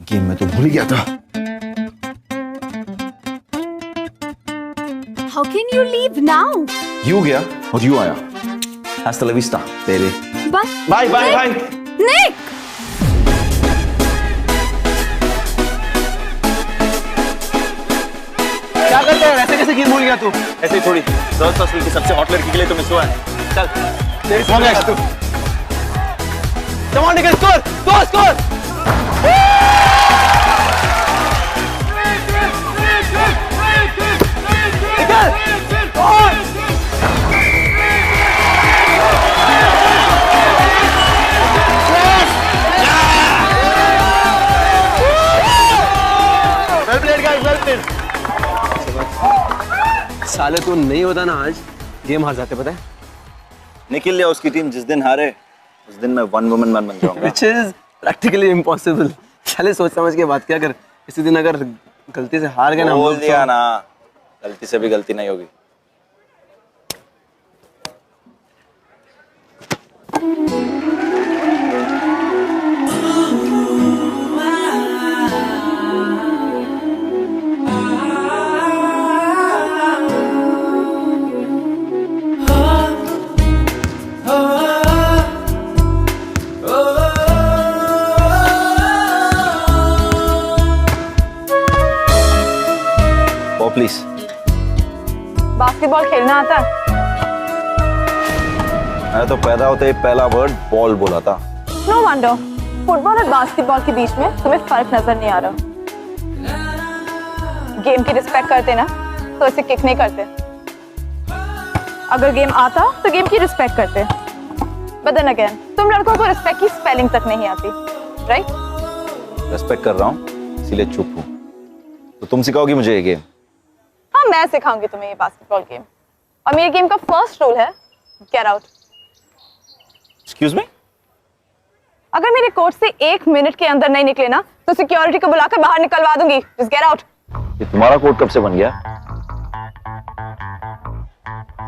Game में तो भूल ही गया था। How can you leave now? You गया और यू आया। Hasta la vista, baby. But Bye, bye, bye. Nick! क्या करते हैं? ऐसे कैसे गेम भूल गया तू? ऐसे ही थोड़ी गर्ल्स हॉस्टल की सबसे हॉट लड़की के लिए तो मिस हुआ है। चल तेरी समझ आएगा तू। Come on, Nikhil, score! Score, score! Nikhil! On! Well played, guys, well played. साले तू नहीं होता ना आज गेम हार जाते, पता है? निखिल या उसकी टीम जिस दिन हारे उस दिन मैं वन वुमन मैन बन जाऊंगा। Which is practically impossible. साले सोच समझ के बात क्या कर। इसी दिन अगर गलती से हार गए ना, बोल दिया ना, गलती से भी गलती नहीं होगी। प्लीज बास्केटबॉल खेलना आता है? मैं तो पैदा होते ही पहला वर्ड बॉल बोला था। नो वंडर फुटबॉल और बास्केटबॉल के बीच में तुम्हें फर्क नजर नहीं आ रहा। गेम की रिस्पेक्ट करते ना तो इसे किक नहीं करते। अगर गेम आता तो गेम की रिस्पेक्ट करते। बट देन अगेन तुम लड़कों को रिस्पेक्ट की स्पेलिंग तक नहीं आती, राइट? रेस्पेक्ट कर रहा हूँ इसीलिए चुप हूँ। तो तुम सिखाओगी मुझे ये गेम? हाँ, मैं सिखाऊंगी तुम्हें ये बास्केटबॉल गेम। और मेरे गेम का फर्स्ट रूल है गेट आउट। Excuse me? अगर मेरे कोर्ट से 1 मिनट के अंदर नहीं निकले ना तो सिक्योरिटी को बुलाकर बाहर निकलवा दूंगी। Just get out. ये तुम्हारा कोड कब से बन गया?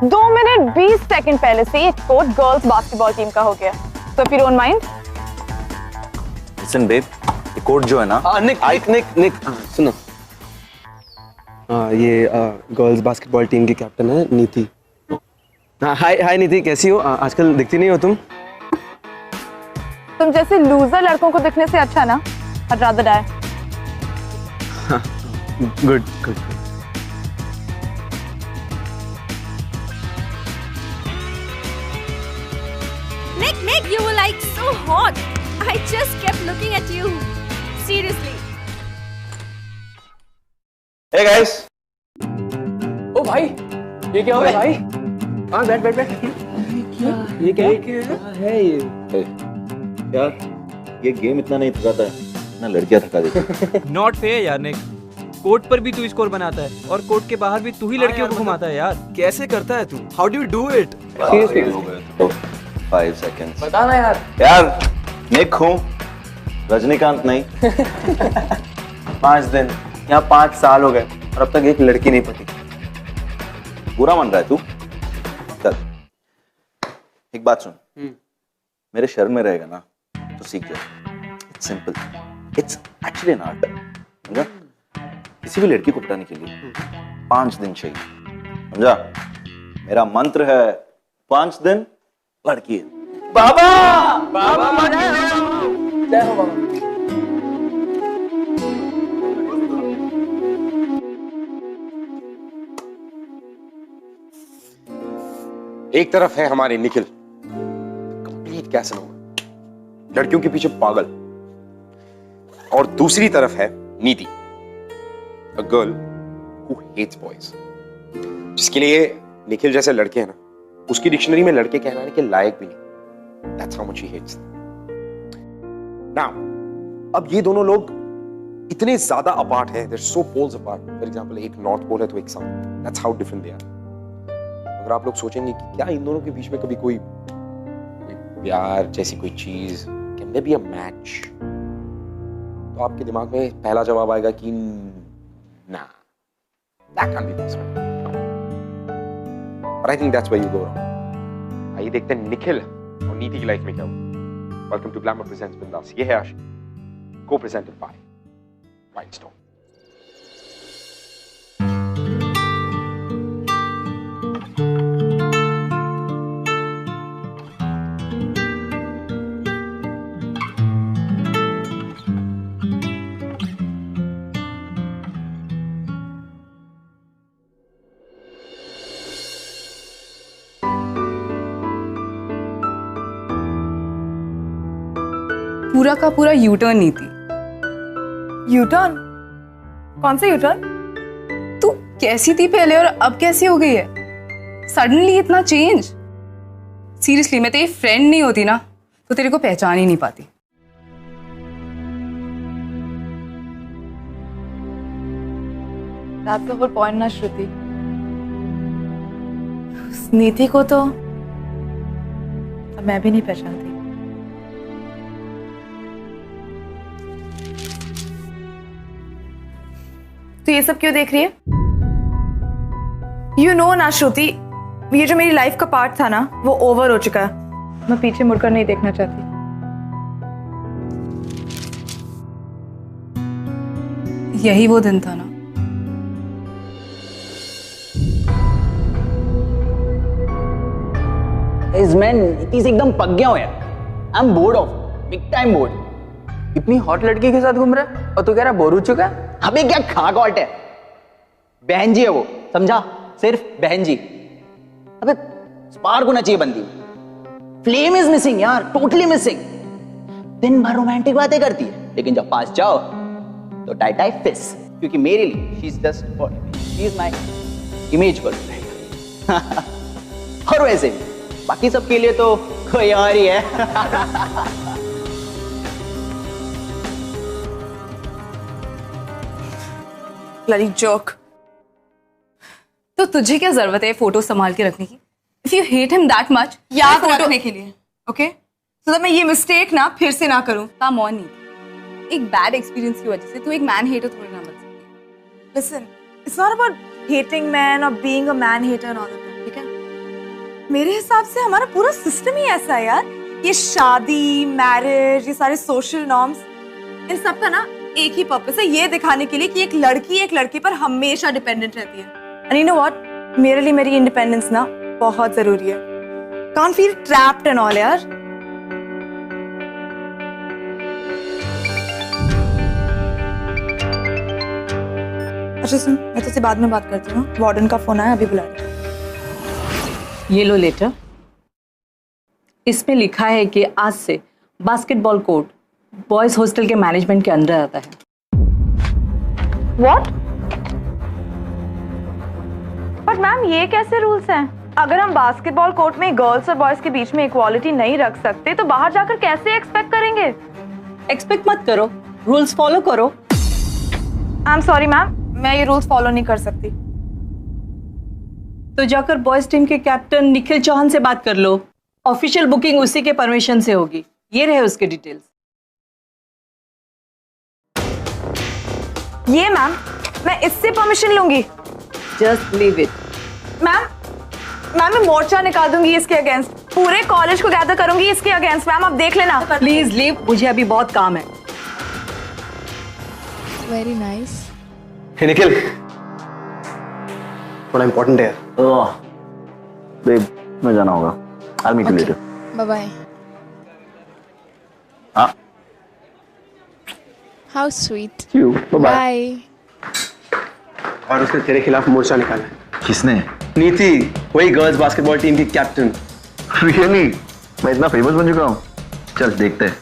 2 मिनट 20 सेकंड पहले से ये कोर्ट गर्ल्स बास्केटबॉल टीम का हो गया। So if you don't mind, listen babe, ये कोड जो है ना, निक सुनो। ये गर्ल्स बास्केटबॉल टीम की कैप्टन है नीति। हाय नीति, कैसी हो? आजकल दिखती नहीं हो तुम। तुम जैसे लूजर लड़कों को दिखने से अच्छा ना I'd rather die. Good good. Nick, you were like so hot. I just kept looking at you. Seriously. Hey guys, ओ भाई, ये क्या हो गया भाई? हाँ बैठ। ये क्या है ये? यार ये गेम इतना नहीं थकाता है ना, लड़कियां थका देती हैं। नॉट फेयर यार निक। कोर्ट पर भी तू स्कोर बनाता है और कोर्ट के बाहर भी तू ही लड़कियों को घुमाता है यार। कैसे करता है तू? How do you do it? तो 5 seconds। बता ना यार निक हूँ, रजनीकांत नहीं। 5 दिन यहाँ 5 साल हो गए और अब तक एक लड़की नहीं पटी। बुरा मन रहा है तू? चल एक बात सुन, मेरे शर्म में रहेगा ना तो सीख जा। It's simple, it's actually an art. समझा? किसी भी लड़की को पटाने के लिए 5 दिन चाहिए। समझा? मेरा मंत्र है 5 दिन लड़की। बाबा जय हो बाबा। एक तरफ है हमारे निखिल, कंप्लीट कैसनोवा, लड़कियों के पीछे पागल, और दूसरी तरफ है Niti, a girl who hates boys, जिसके लिए निखिल जैसे लड़के हैं ना, उसकी डिक्शनरी में लड़के कहलाने के लायक भी नहीं। That's how much he hates them. Now, अब ये दोनों लोग इतने ज्यादा अपार्ट हैं, they're so poles apart. For example, एक नॉर्थ पोल है तो एक south. That's how different they are. अगर आप लोग सोचेंगे कि क्या इन दोनों के बीच में कभी कोई प्यार जैसी कोई चीज, can there be a match, तो आपके दिमाग में पहला जवाब आएगा कि ना, that can't be possible. But I think that's where you go wrong. आइए देखते हैं निखिल और नीति की लाइफ में क्या हुआ। वेलकम टू ग्लैमर प्रेजेंट्स बिंदास। ये है आशिक, को प्रेजेंटेड बाय माइलस्टोन। पूरा का पूरा यू टर्न नीति। U turn? कौन सा यू टर्न? तू कैसी थी पहले और अब कैसी हो गई है? सडनली इतना चेंज। सीरियसली मैं तेरी फ्रेंड नहीं होती ना तो तेरे को पहचान ही नहीं पाती। That's the whole point ना श्रुति। नीति को तो अब मैं भी नहीं पहचानती। तो ये सब क्यों देख रही है? You know ना श्रुति, ये जो मेरी लाइफ का पार्ट था ना वो ओवर हो चुका है। मैं पीछे मुड़कर नहीं देखना चाहती। यही वो दिन था ना। इस मैन नीति से एकदम पक गया हूं यार। I am board of, big time board. इतनी हॉट लड़की के साथ घूम रहा है और तू कह रहा बोर हो चुका है? अबे क्या खाक हॉट है, बहन जी है वो, समझा? सिर्फ बहन जी। अबे स्पार्क होना चाहिए बंदी में। फ्लेम इज मिसिंग यार, टोटली मिसिंग। दिन भर रोमांटिक बातें करती है लेकिन जब पास जाओ तो टाई टाई फिस। क्योंकि मेरे लिए she is just she is my image girlfriend. और वैसे भी बाकी सबके लिए तो कोई और ही है। Bloody joke. तो तुझे क्या जरूरत है फोटो संभाल के रखने की? If you hate him that much, याद रखने के लिए, ओके? सो दैट मैं ये मिस्टेक ना फिर से ना करूं। कम ऑन नीति, एक बैड एक्सपीरियंस की वजह से तू एक मैन हेटर थोड़ी ना बन सकती। Listen, it's not about hating men or being a man hater and all of that, ठीक है? मेरे हिसाब से हमारा पूरा सिस्टम ही ऐसा है यार। ये शादी, मैरिज, ये सारे सोशल नॉर्म्स, इन सब का ना एक ही पर्पस है, ये दिखाने के लिए कि एक लड़की पर हमेशा डिपेंडेंट रहती है। And you know what? मेरे लिए मेरी इंडिपेंडेंस ना बहुत जरूरी है। Can't feel trapped and all यार। अच्छा सुन, मैं तुझसे बाद में बात करती हूँ। वार्डन का फोन आया, अभी बुला रही हूँ। ये लो लेटर। इसमें लिखा है कि आज से बास्केटबॉल कोर्ट बॉयज हॉस्टल के मैनेजमेंट के अंडर आता है। व्हाट? बट मैम ये कैसे रूल्स हैं? अगर हम बास्केटबॉल कोर्ट में गर्ल्स और बॉयज के बीच में इक्वालिटी नहीं रख सकते तो बाहर जाकर कैसे एक्सपेक्ट करेंगे? एक्सपेक्ट मत करो, रूल्स फॉलो करो। आई एम सॉरी मैम, मैं ये रूल्स फॉलो नहीं कर सकती। तो जाकर बॉयज टीम के कैप्टन निखिल चौहान से बात कर लो। ऑफिशियल बुकिंग उसी के परमिशन से होगी। ये रहे उसके डिटेल्स। ये मैम, मैं इससे परमिशन लूंगी? Just leave it. मैम मैं मोर्चा निकाल दूंगी इसके अगेंस्ट, पूरे कॉलेज को गैदर करूंगी इसके अगेंस्ट। मैम आप देख लेना। प्लीज लीव, मुझे अभी बहुत काम है। Very nice. हे निखिल, थोड़ा इंपॉर्टेंट है। ओह बेब, मैं जाना होगा। I'll meet you later. Bye bye. हाँ, How sweet. see you. Bye bye. Bye. और उसने तेरे खिलाफ मोर्चा निकाला है। किसने? नीति, वही गर्ल्स बास्केटबॉल टीम की कैप्टन। Really? मैं इतना फेमस बन चुका हूँ? चल देखते हैं।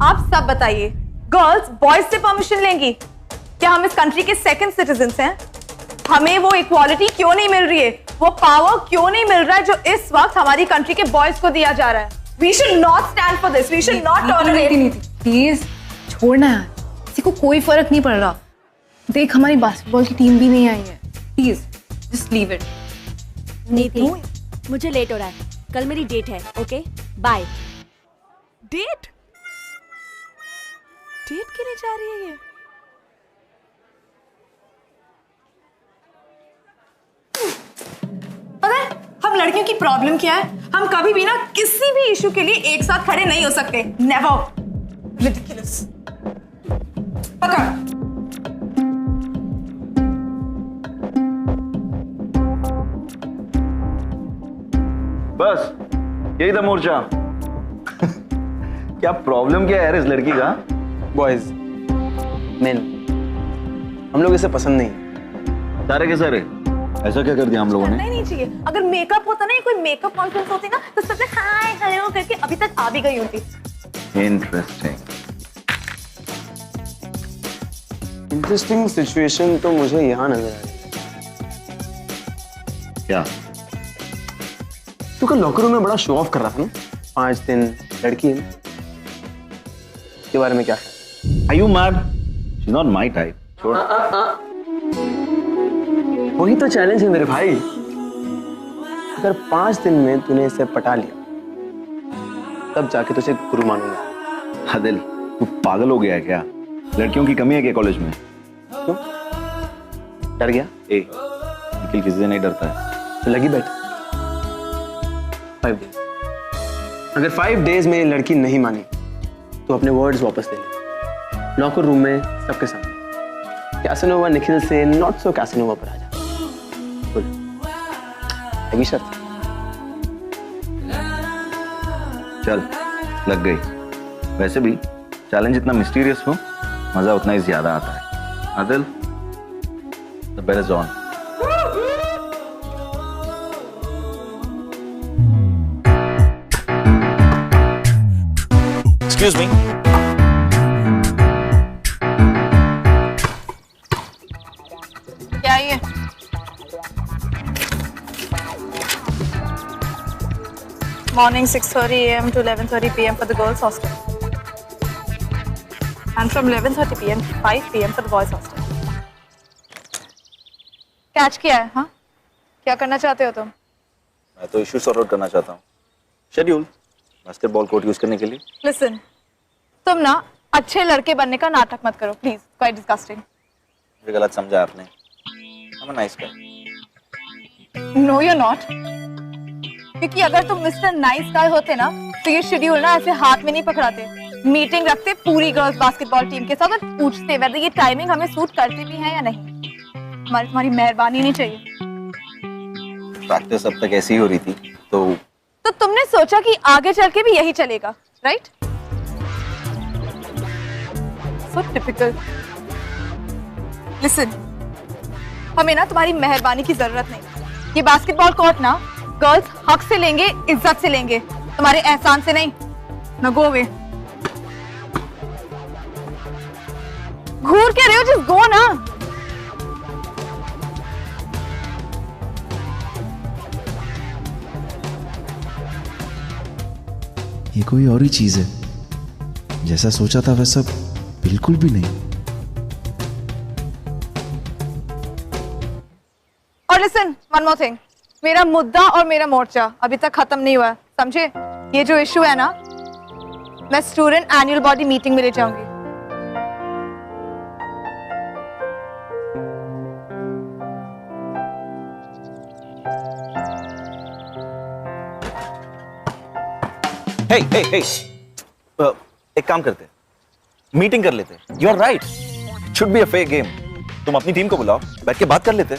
आप सब बताइए, गर्ल्स बॉयज से परमिशन लेंगी? क्या हम इस कंट्री के सेकंड सिटीजन्स हैं? हमें वो इक्वालिटी क्यों नहीं मिल रही है? वो पावर क्यों नहीं मिल रहा है जो इस वक्त हमारी कंट्री के बॉयज को दिया जा रहा है? We should not stand for this. We should not tolerate. Please छोड़ना यार, किसी को कोई फर्क नहीं पड़ रहा। देख हमारी बास्केटबॉल की टीम भी नहीं आई है। Please just leave it. नीति, मुझे लेट हो रहा है, कल मेरी डेट है। Okay bye. डेट? डेट के लिए जा रही है ये? पता है, हम लड़कियों की प्रॉब्लम क्या है? हम कभी भी ना किसी भी इशू के लिए एक साथ खड़े नहीं हो सकते। नेवर। रिडिकुलस। पकड़। बस यही था मोर्चा। क्या प्रॉब्लम क्या है यार इस लड़की का? बॉयज, मेन, हम लोग इसे पसंद नहीं। सारे के सारे ऐसा क्या कर दिया हम लोगों ने? नहीं चाहिए। अगर मेकअप होता ना, कोई मेकअप कॉन्फ्रेंस होती ना, तो सबसे हाय हेलो करके अभी तक आ भी गई होती। इंटरेस्टिंग सिचुएशन तो मुझे यहाँ नजर आ रही है। क्या? तू कल लॉकर रूम में बड़ा शो ऑफ कर रहा था ना, 5 दिन लड़की है के बारे में क्या? Are you mad? She's not my type. छोड़। वही तो चैलेंज है मेरे भाई। अगर 5 दिन में तूने इसे पटा लिया, तब जाके तुझे गुरु मानूंगा। आदिल, तू पागल हो गया है क्या? लड़कियों की कमी है क्या कॉलेज में? क्यों? डर गया? निखिल किसी से नहीं डरता है। तो लगी बैठ। 5 डेज। अगर 5 डेज में ये लड़की नहीं मानी तो अपने वर्ड्स वापस ले ले। लॉकर रूम में सबके सामने कैसेनोवा निखिल से नॉट सो कैसेनोवा पर आ जा। बोल, लगी शर्त? चल, लग गई। वैसे भी चैलेंज इतना मिस्टीरियस हो, मजा उतना ही ज्यादा आता है। Adil, the bet is on. Excuse me. क्या ये? Morning 6:30 a.m. to 11:30 p.m. for the girls' hostel, and from 11:30 p.m. to 5 p.m. for the boys' hostel. Catch किया है? हाँ, क्या करना चाहते हो तुम? मैं तो इशू सॉर्ट आउट करना चाहता हूँ। शेड्यूल बास्केटबॉल कोर्ट यूज करने के लिए। Listen, तुम ना अच्छे लड़के बनने का नाटक मत करो प्लीज। Quite disgusting. मुझे गलत समझा आपने। I'm a nice guy. No you not. क्योंकि अगर तुम मिस्टर नाइस गाय होते ना, तो ये शेड्यूल ना ऐसे हाथ में नहीं पकड़ाते। मीटिंग रखते पूरी गर्ल्स बास्केटबॉल टीम के साथ और पूछते वैसे ये टाइमिंग हमें सूट करती भी है या नहीं। हमारी तुम्हारी मेहरबानी नहीं चाहिए। प्रैक्टिस अब तक ऐसी ही हो रही थी तो तुमने सोचा कि आगे चल के भी यही चलेगा, राइट? सो टिपिकल। लिसन, हमें ना तुम्हारी मेहरबानी की जरूरत नहीं। ये बास्केटबॉल कोर्ट ना गर्ल्स हक से लेंगे, इज्जत से लेंगे, तुम्हारे एहसान से नहीं। ना गो अवे। घूर के रहे हो, जस्ट गो ना। ये कोई और ही चीज है। जैसा सोचा था वैसा बिल्कुल भी नहीं। और लिसन, वन मोर थिंग, मेरा मुद्दा और मेरा मोर्चा अभी तक खत्म नहीं हुआ है, समझे? ये जो इशू है ना, मैं स्टूडेंट एनुअल बॉडी मीटिंग में ले जाऊंगी। हे एक काम करते, मीटिंग कर लेते। You are right, should be a fair game. तुम अपनी टीम को बुलाओ, बैठ के बात कर लेते।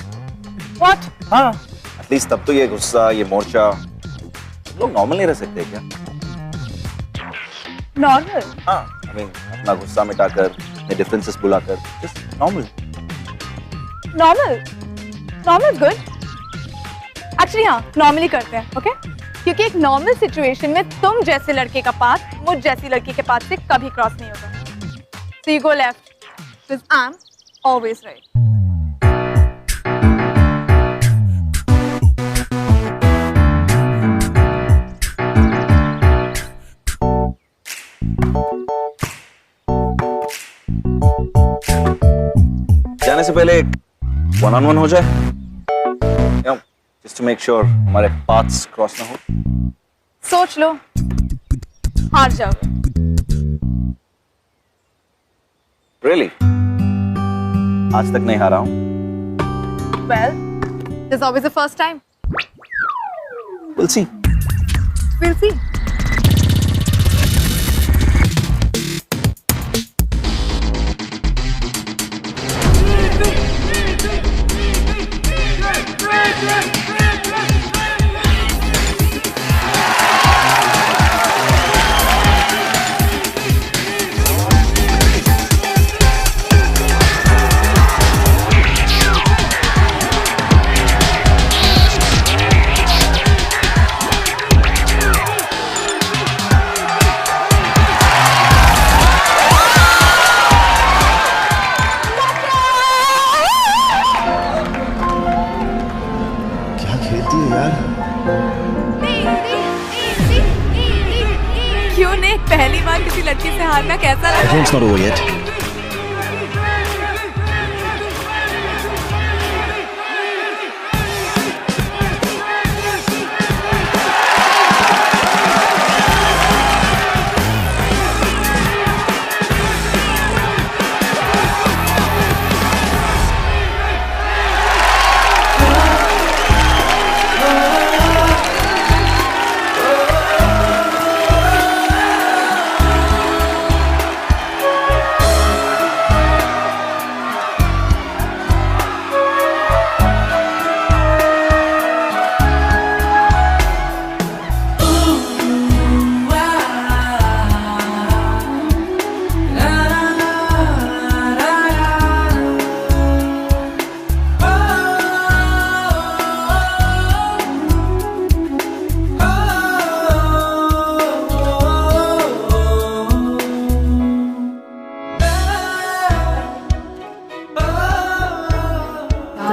What? हाँ, एटलीस्ट तब तो ये गुस्सा, ये मोर्चा, लोग नॉर्मल नहीं रह सकते क्या? नॉर्मल? हाँ, I mean, अपना गुस्सा मिटाकर, अपने डिफरेंसेस बुलाकर, just normal. Normal? Normal good. Actually हाँ, नॉर्मली करते हैं, ओके? क्योंकि एक नॉर्मल सिचुएशन में तुम जैसे लड़के का पाथ मुझ जैसी लड़की के पाथ से कभी क्रॉस नहीं होगा। So you go left, because I'm always right. जाने से पहले वन ऑन वन हो जाए, जस्ट टू मेक श्योर हमारे पाथ्स क्रॉस ना हो। सोच लो, हार जाओगे। Really? आज तक नहीं हारा हूं। Well, there's always a first time. We'll see. We'll see. क्या खेलती है यार? क्यों नहीं, पहली बार किसी लड़की से हारना कैसा लगा? Game's not over yet.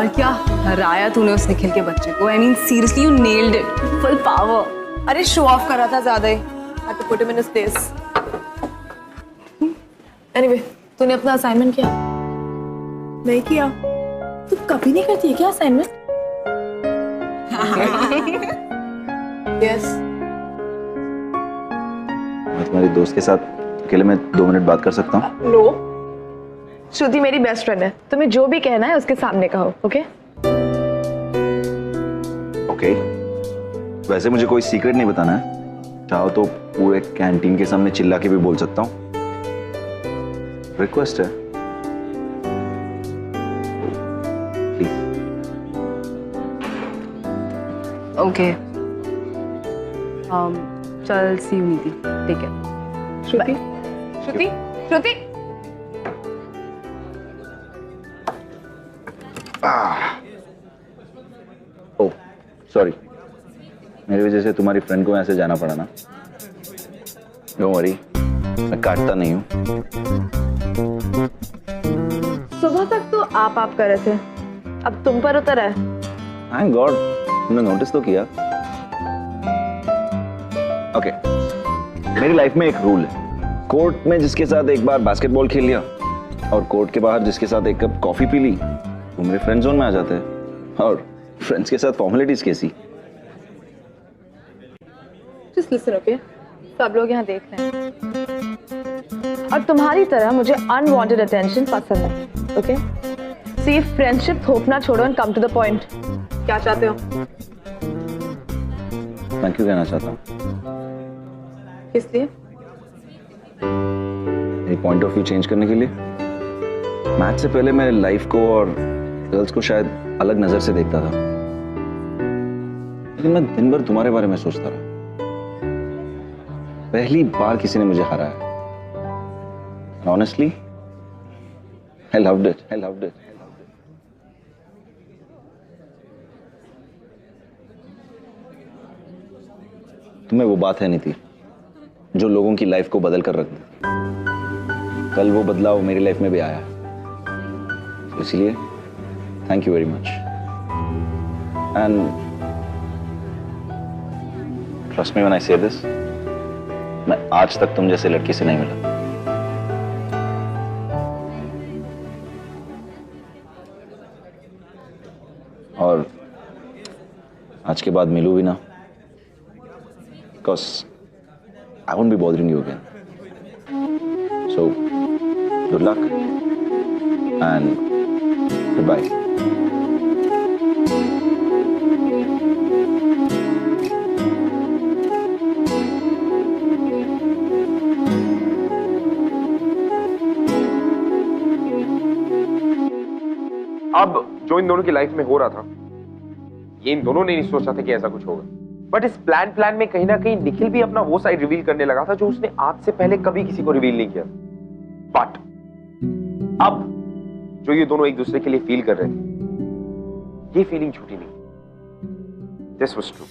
यार क्या हराया तूने उस निखिल के बच्चे को। I mean seriously you nailed it. Full power. अरे शो ऑफ कर रहा था ज्यादा ही। Had to put him in his place. Anyway, तूने अपना असाइनमेंट किया? नहीं किया। तू कभी नहीं करती है क्या असाइनमेंट? Yes. मैं तुम्हारी दोस्त के साथ अकेले में 2 मिनट बात कर सकता हूँ? No. श्रुति मेरी बेस्ट फ्रेंड है, तुम्हें जो भी कहना है उसके सामने कहो, ओके? ओके। वैसे मुझे कोई सीक्रेट नहीं बताना है, चाहो तो पूरे कैंटीन के सामने चिल्ला के भी बोल सकता हूँ। रिक्वेस्ट है, प्लीज। Okay. चल सी हुई थी, ठीक है। श्रुति, श्रुति, श्रुति। ओह सॉरी, मेरी वजह से तुम्हारी फ्रेंड को यहाँ से जाना पड़ा ना। डोंट वरी, मैं काटता नहीं हूँ। सुबह तक तो आप कर रहे थे, अब तुम पर उतर है। थैंक गॉड, तुमने नोटिस तो किया। ओके, मेरी लाइफ में एक रूल है, कोर्ट में जिसके साथ एक बार बास्केटबॉल खेल लिया और कोर्ट के बाहर जिसके साथ एक कप कॉफी पी ली, वो मेरे फ्रेंड जोन में आ जाते हैं। और फ्रेंड्स के साथ फॉर्मेलिटीज कैसी? Just listen, okay? सब लोग यहाँ देख रहे हैं और तुम्हारी तरह मुझे अनवांटेड अटेंशन पसंद है, ओके? सी फ्रेंडशिप थोपना छोड़ो and come to the point. क्या चाहते हो? थैंक यू कहना चाहता हूँ। किस लिए? मेरी पॉइंट ऑफ व्यू चेंज करने के लिए। मैच से पहले मैं लाइफ को और गर्ल्स को शायद अलग नजर से देखता था, लेकिन मैं दिन भर तुम्हारे बारे में सोचता रहा। पहली बार किसी ने मुझे हराया। Honestly I loved it, I loved it. तुम्हें वो बात है नीति जो लोगों की लाइफ को बदल कर रख दे। कल वो बदलाव मेरी लाइफ में भी आया, तो इसलिए thank you very much. And trust me when I से दिस, मैं आज तक तुम जैसे लड़की से नहीं मिला। और आज के बाद मिलूं भी ना, because I won't be bothering you again. So, good luck and goodbye. जो इन दोनों की लाइफ में हो रहा था, ये इन दोनों ने नहीं सोचा था कि ऐसा कुछ होगा। बट इस प्लान में कहीं ना कहीं निखिल भी अपना वो साइड रिवील करने लगा था जो उसने आज से पहले कभी किसी को रिवील नहीं किया। बट अब जो ये दोनों एक दूसरे के लिए फील कर रहे थे, ये फीलिंग झूठी नहीं। This was true.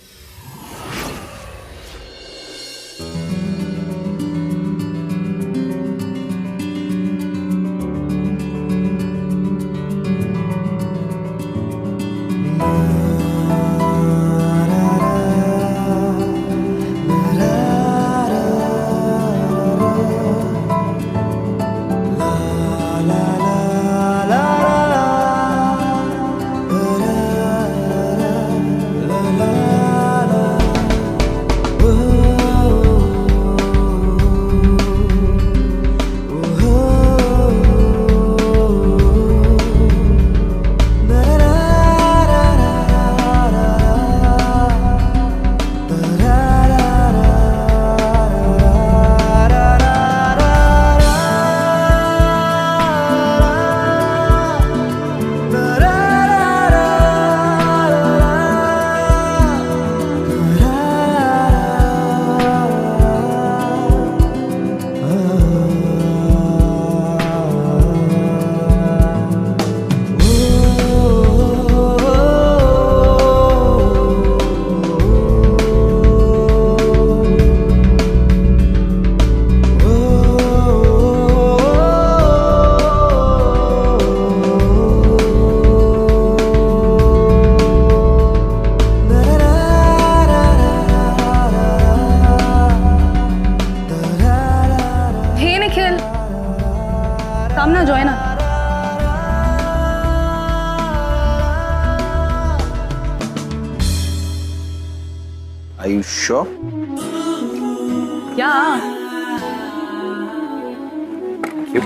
Come now, join us. Are you sure? Yeah. Thank you.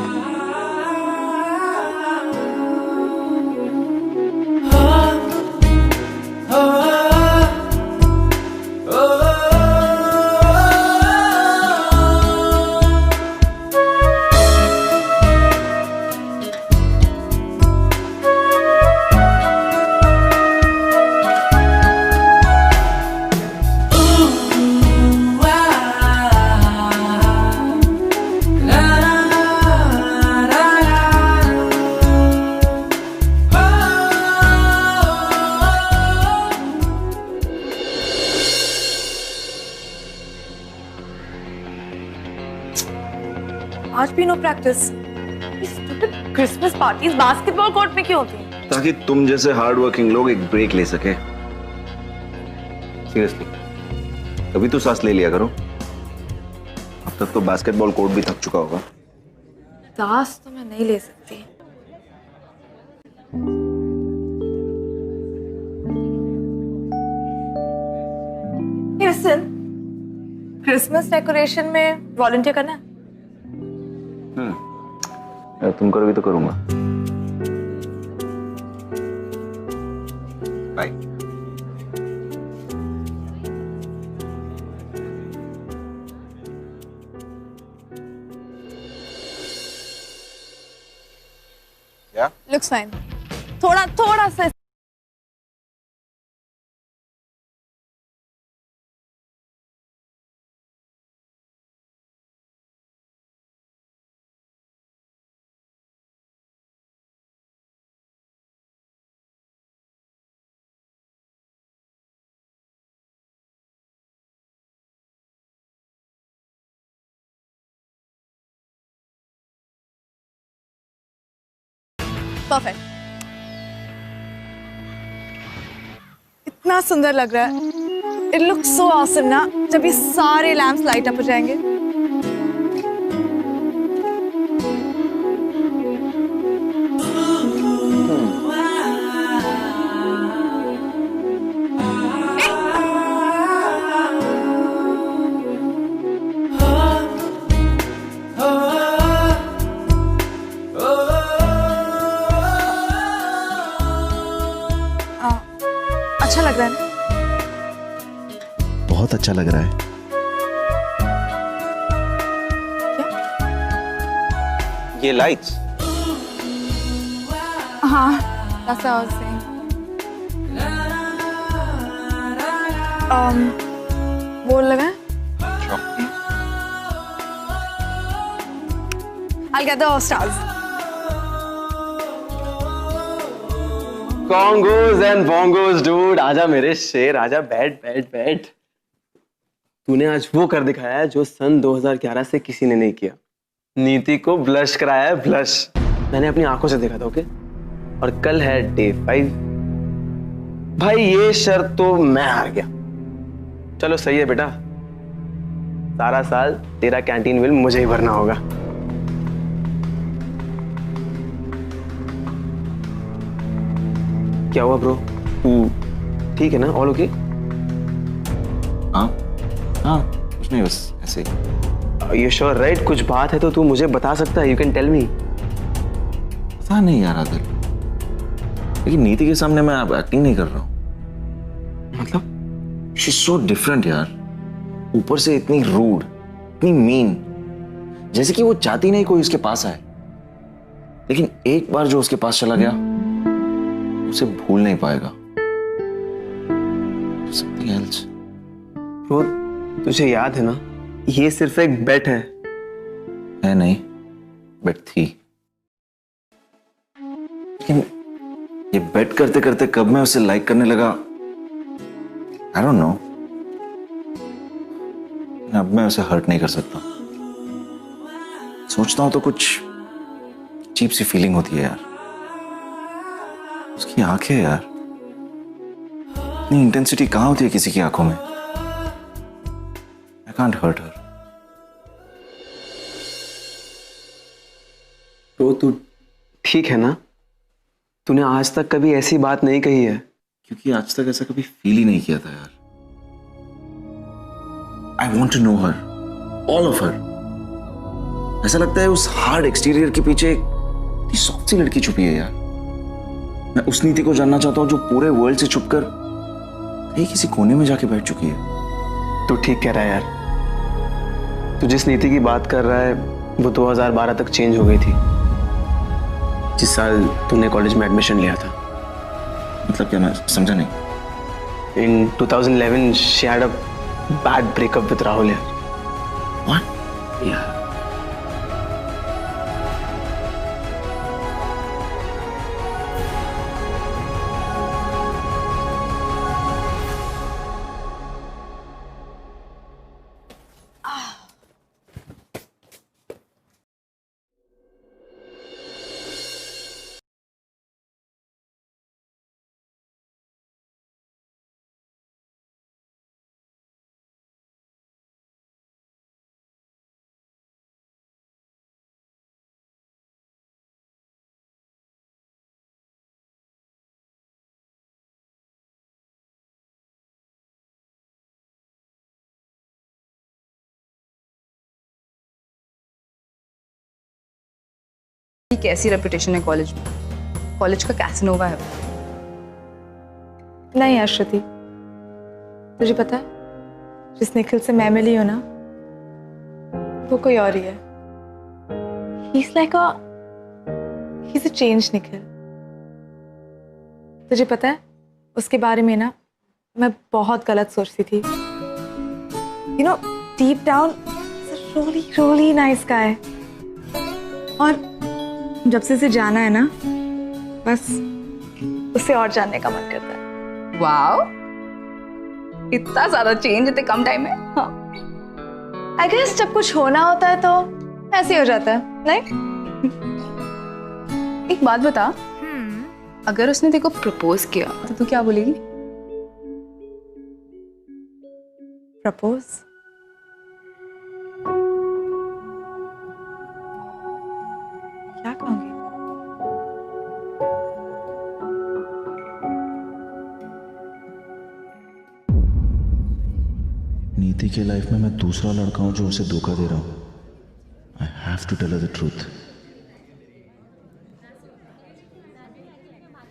आज भी know practice. Christmas parties basketball court में क्यों होती हैं? ताकि तुम जैसे हार्ड वर्किंग लोग एक ब्रेक ले सके। सीरियसली, कभी तो सांस ले लिया करो। अब तक तो बास्केटबॉल कोर्ट भी थक चुका होगा। सांस तो मैं नहीं ले सकती। लिसन, क्रिसमस डेकोरेशन में वॉलंटियर करना है? तुम करोगी तो करूंगा। बाय। क्या? Looks fine. थोड़ा सा परफेक्ट। इतना सुंदर लग रहा है। इट लुक्स सो ऑसम ना, जब ये सारे लैंप्स लाइट अप हो जाएंगे। अच्छा लग रहा है ना? बहुत अच्छा लग रहा है। ये लाइट्स? हाँ, That's what I was saying. बोल लगा? I'll get the stars. Congos and bongos, dude. आजा मेरे शेर, आजा, बैठ बैठ बैठ। तूने आज वो कर दिखाया है जो सन 2011 से किसी ने नहीं किया। नीति को ब्लश कराया है, ब्लश। मैंने अपनी आंखों से देखा था, ओके? और कल है डे 5। भाई ये शर्त तो मैं हार गया। चलो सही है बेटा, सारा साल तेरा कैंटीन बिल मुझे ही भरना होगा। क्या हुआ ब्रो? तू ठीक है ना? All okay? हाँ हाँ, कुछ नहीं, बस ऐसे ही। You sure right? कुछ बात है तो तू मुझे बता सकता है, यू कैन टेल मी। पता नहीं यार आदिल, लेकिन नीति के सामने मैं अब एक्टिंग नहीं कर रहा हूँ। मतलब शी इज सो डिफरेंट यार, ऊपर से इतनी रूड, इतनी मीन, जैसे कि वो चाहती नहीं कोई उसके पास आए। लेकिन एक बार जो उसके पास चला गया उसे भूल नहीं पाएगा। Something else. ब्रो तुझे याद है ना, ये सिर्फ एक बेट है। है नहीं, बेट थी। लेकिन ये बेट करते करते कब मैं उसे लाइक करने लगा, I don't know. अब मैं उसे हर्ट नहीं कर सकता। सोचता हूं तो कुछ अजीब सी फीलिंग होती है यार। उसकी आंखें यार, इतनी इंटेंसिटी कहां होती है किसी की आंखों में। I can't hurt her. तो तू ठीक है ना? तूने आज तक कभी ऐसी बात नहीं कही है। क्योंकि आज तक ऐसा कभी फील ही नहीं किया था यार। I want to know her, all of her. ऐसा लगता है उस हार्ड एक्सटीरियर के पीछे एक सॉफ्ट सी लड़की छुपी है यार। मैं उस नीति को जानना चाहता हूँ जो पूरे वर्ल्ड से छुपकर कहीं किसी कोने में जाके बैठ चुकी है। तू ठीक कह रहा है यार। तू जिस नीति की बात कर रहा है वो 2012 तक चेंज हो गई थी, जिस साल तूने कॉलेज में एडमिशन लिया था। मतलब क्या, मैं समझा नहीं। In 2011 she had a bad breakup with Rahul यार। What? Yeah. कैसी रेपुटेशन है कॉलेज में? कॉलेज का कैसनोवा है। नहीं यार श्रुति, तुझे पता है जिस निखिल से मैं मिली हूं ना, वो कोई और ही है। He's a changed Nikhil. तुझे पता है उसके बारे में ना मैं बहुत गलत सोचती थी। You know, deep down, he's a really nice guy। और जब से इसे जाना है ना, बस उसे और जानने का मन करता है। वाओ, इतना ज्यादा चेंज इतने कम टाइम में। हाँ, आई गेस जब कुछ होना होता है तो ऐसे ही हो जाता है, नहीं? एक बात बता, अगर उसने तेरे को प्रपोज किया तो तू क्या बोलेगी? प्रपोज? क्या कहूंगी? नीति के लाइफ में मैं दूसरा लड़का हूं जो उसे धोखा दे रहा हूं। I have to tell her the truth.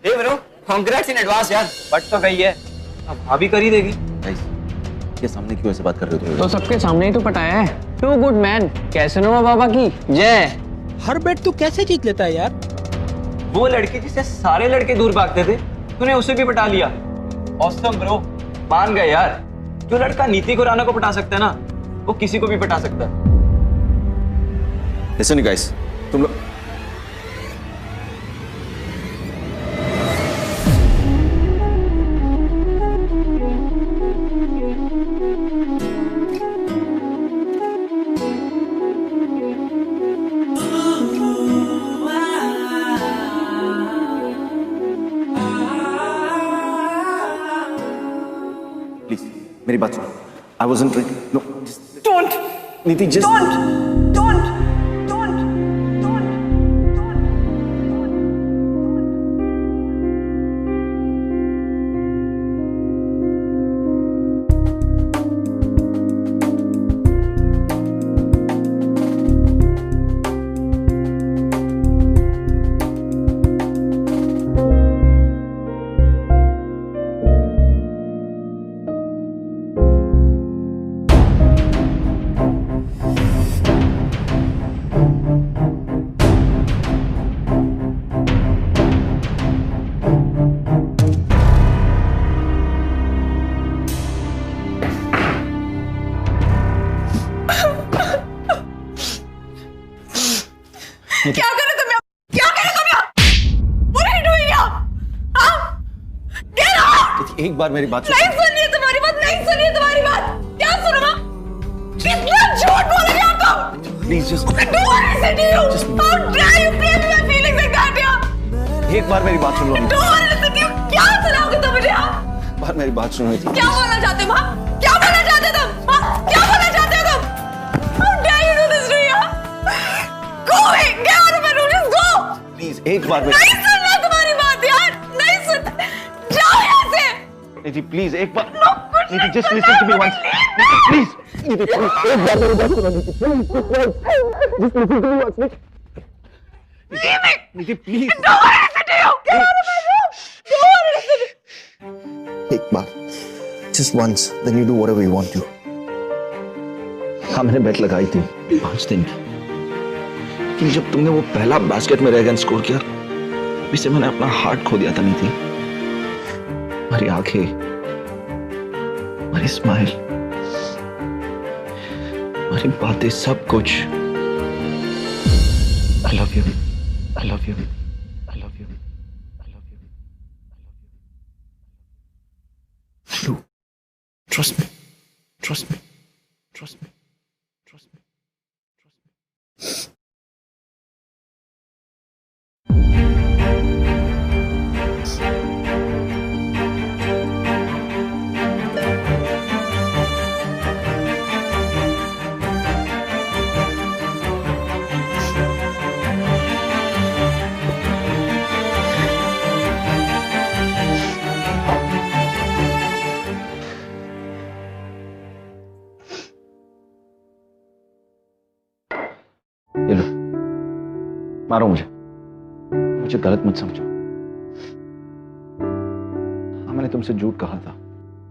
Hey bro, congrats in advance यार। बट तो गई है, अब भाभी कर ही देगी। ये सामने क्यों ऐसे बात कर रहे हो? तो सबके सामने ही तो पटाया है। टू गुड मैन, कैसनोवा बाबा की जय। हर बेट तू कैसे जीत लेता है यार? वो लड़की जिसे सारे लड़के दूर भागते थे, तूने उसे भी पटा लिया। ऑसम ब्रो, मान गए यार। जो लड़का नीति खुराना को पटा सकता है ना, वो किसी को भी पटा सकता है। लिसन गाइस, तुम लोग प्लीज मेरी बात सुनो। I wasn't drinking. No, Don't. Niti just Don't. क्या करे तुम यहाँ? क्या करे तुम यहाँ? What are you doing here? हाँ? Get out! एक बार मेरी बात सुनो। नहीं सुनिए तुम्हारी बात, नहीं सुनिए तुम्हारी बात। क्या सुनो माँ? कितना झूठ बोल रहे हो तुम? Please just I don't want to listen to you. How dare you play with my feelings like that यार? एक बार मेरी बात सुन लो। I don't want to listen to you. क्या सुनाओगे तुम मुझे हाँ? बार मेरी बात सुनो नीति। क्या बोलना चाहते हो माँ? क्या बोलना चाहते हो तुम? हाँ? क्या बोलना चाहते हो तुम? How dare you do this to me यार? Go away. Get out of my room. Just go. Please एक बार मेरी नहीं सुनना तुम्हारी बात यार, नहीं सुन। जाओ यहाँ से। नीति प्लीज एक बार। Niti just listen to me once. Niti please. Niti please एक बार मेरी बात सुनो Niti. Please just listen to me once. Niti please. Don't want to listen to you. Get out of my room. Don't want to listen to you. एक बार just once, then you do whatever you want to. हाँ मैंने बेट लगाई थी 5 दिन की, लेकिन जब तुमने वो पहला बास्केट में रह गन स्कोर किया, इससे मैंने अपना हार्ट खो दिया था नीति। तुम्हारी आंखें, तुम्हारी स्माइल, तुम्हारी बातें, सब कुछ। I love you. I love you. I love you. I love you. Do. Trust me. Trust me. Trust me. Trust me. Trust me. ये लो, मारो मुझे गलत मत समझो। हाँ मैंने तुमसे झूठ कहा था,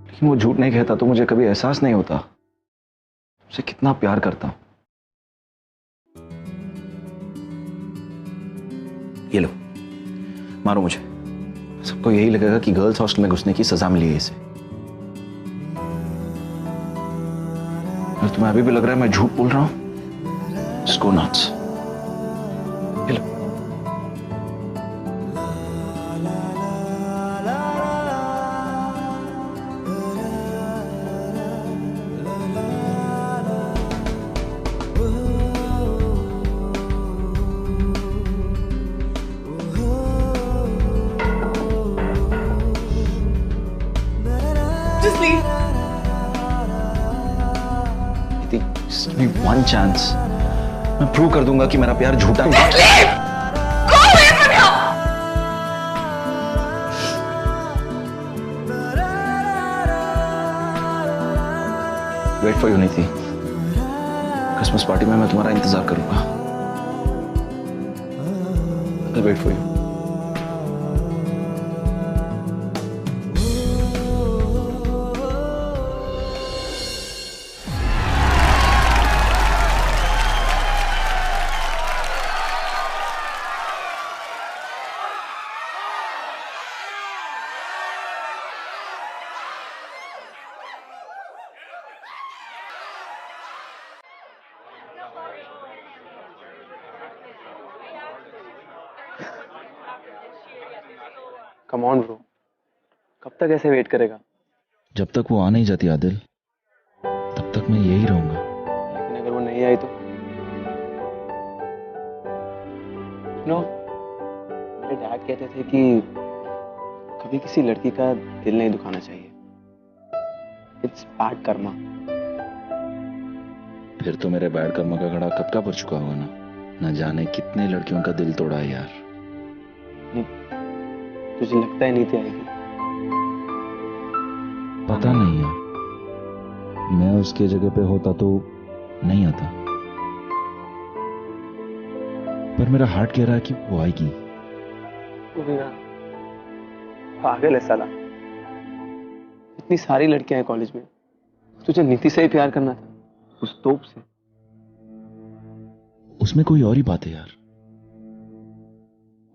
लेकिन वो झूठ नहीं कहता तो मुझे कभी एहसास नहीं होता तुमसे कितना प्यार करता हूं। ये लो, मारो मुझे। सबको यही लगेगा कि गर्ल्स हॉस्टल में घुसने की सजा मिली है इसे। और तुम्हें अभी भी लग रहा है मैं झूठ बोल रहा हूं? Just go nuts. Hello. Just leave. Just give me one chance. मैं प्रूव कर दूंगा कि मेरा प्यार झूठा नहीं। Just leave. Go away from here. Wait for you, नीति। क्रिसमस पार्टी में मैं तुम्हारा इंतजार करूंगा। I'll wait for you. Come on bro, कब तक ऐसे वेट करेगा? जब तक वो आ नहीं जाती आदिल, तब तक मैं यही रहूंगा। लेकिन अगर वो नहीं आई तो? नो, मेरे डैड कहते थे कि कभी किसी लड़की का दिल नहीं दुखाना चाहिए। It's bad Karma. फिर तो मेरे बैड कर्मा का घड़ा कब का भर चुका होगा ना। न जाने कितने लड़कियों का दिल तोड़ा है यार। तुझे लगता है नीति आएगी? पता नहीं यार, मैं उसके जगह पे होता तो नहीं आता, पर मेरा हार्ट कह रहा है कि वो आएगी। पागल है साला। इतनी सारी लड़कियां हैं कॉलेज में, तुझे नीति से ही प्यार करना था, उस तोप से। उसमें कोई और ही बात है यार,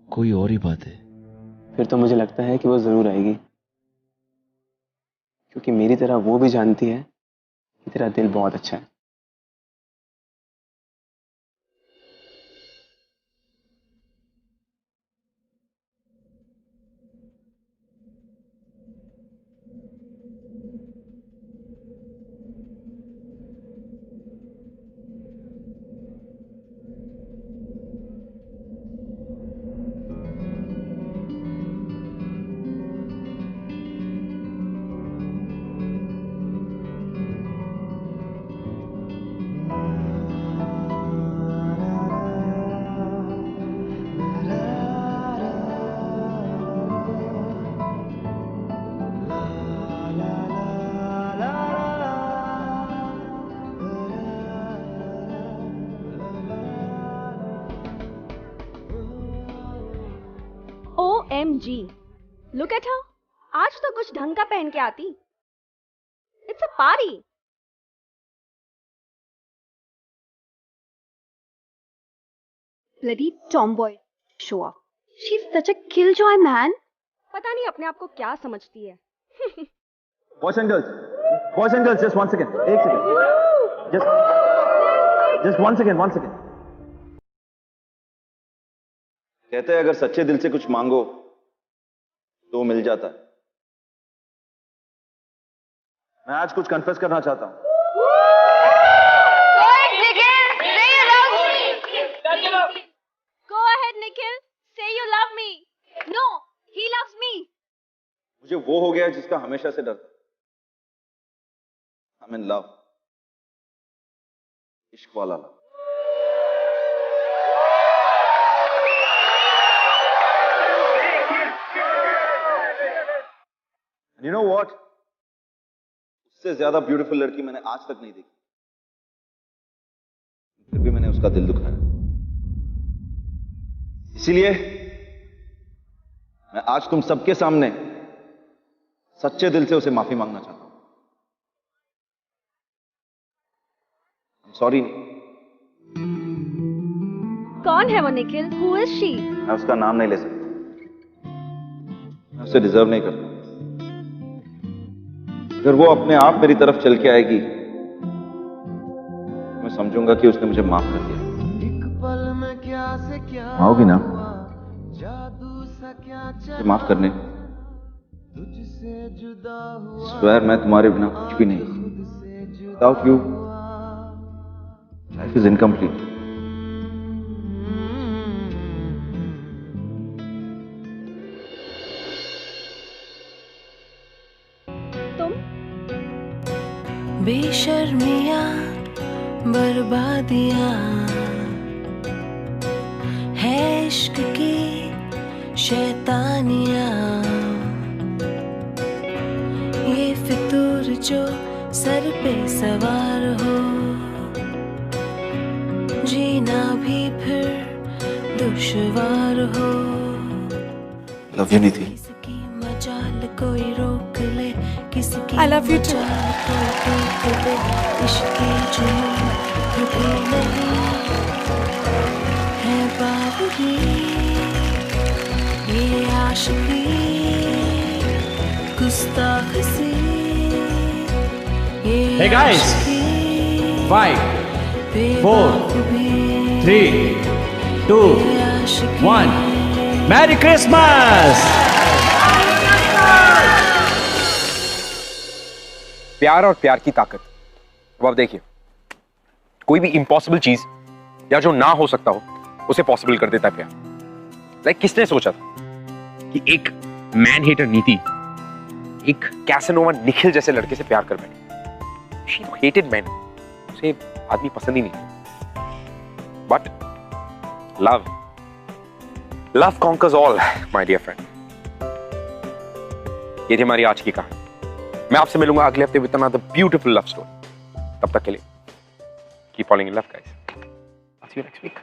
कोई और ही बात है। फिर तो मुझे लगता है कि वो जरूर आएगी, क्योंकि मेरी तरह वो भी जानती है कि तेरा दिल बहुत अच्छा है। OMG, look at her. आज तो कुछ ढंग का पहन के आती. It's a party. Bloody tomboy. Show off. She's such a killjoy, man. पता नहीं अपने आप को क्या समझती है. Boys and girls, just 1 second. एक second. Just 1 second. कहते हैं अगर सच्चे दिल से कुछ मांगो तो मिल जाता है। मैं आज कुछ कन्फेस करना चाहता हूं। Go ahead, Nikhil. Say you love me. No, he loves me. मुझे वो हो गया जिसका हमेशा से डर था। I'm in love. इश्क वाला love. And you know what? उससे ज्यादा ब्यूटीफुल लड़की मैंने आज तक नहीं देखी, फिर भी मैंने उसका दिल दुखाया। इसीलिए मैं आज तुम सबके सामने सच्चे दिल से उसे माफी मांगना चाहता हूं। I'm sorry। कौन है वो निखिल? Who is she? मैं उसका नाम नहीं ले सकता, मैं उसे डिजर्व नहीं करता। अगर वो अपने आप मेरी तरफ चल के आएगी, मैं समझूंगा कि उसने मुझे माफ कर दिया। आओगी ना माफ करने? स्वेयर मैं तुम्हारे बिना कुछ भी नहीं। Without you, life is incomplete। बेशर्मियाँ बर्बादियाँ है इश्क की शैतानियाँ, ये फितूर जो सर पे सवार हो, जीना भी फिर दुश्वार हो। लव यू नीति। मजाल कोई रोक ले, किसी की I love you too। इश्क जुनून रुके नहीं है बाबरी, ये आशिकी गुस्ताख सी, ये Hey guys, 5, 4, 3, 2, 1. Merry Christmas. प्यार और प्यार की ताकत। अब आप देखिए, कोई भी इम्पॉसिबल चीज या जो ना हो सकता हो उसे पॉसिबल कर देता है प्यार। लाइक किसने सोचा था कि एक मैन हेटर नीति एक कैसनोवा निखिल जैसे लड़के से प्यार कर बैठी। शी हेटेड मैन, उसे आदमी पसंद ही नहीं। But love conquers all my dear friend. ये थी हमारी आज की कहानी। मैं आपसे मिलूंगा अगले हफ्ते with another beautiful love story. तब तक के लिए keep following in love guys. I'll see you next week.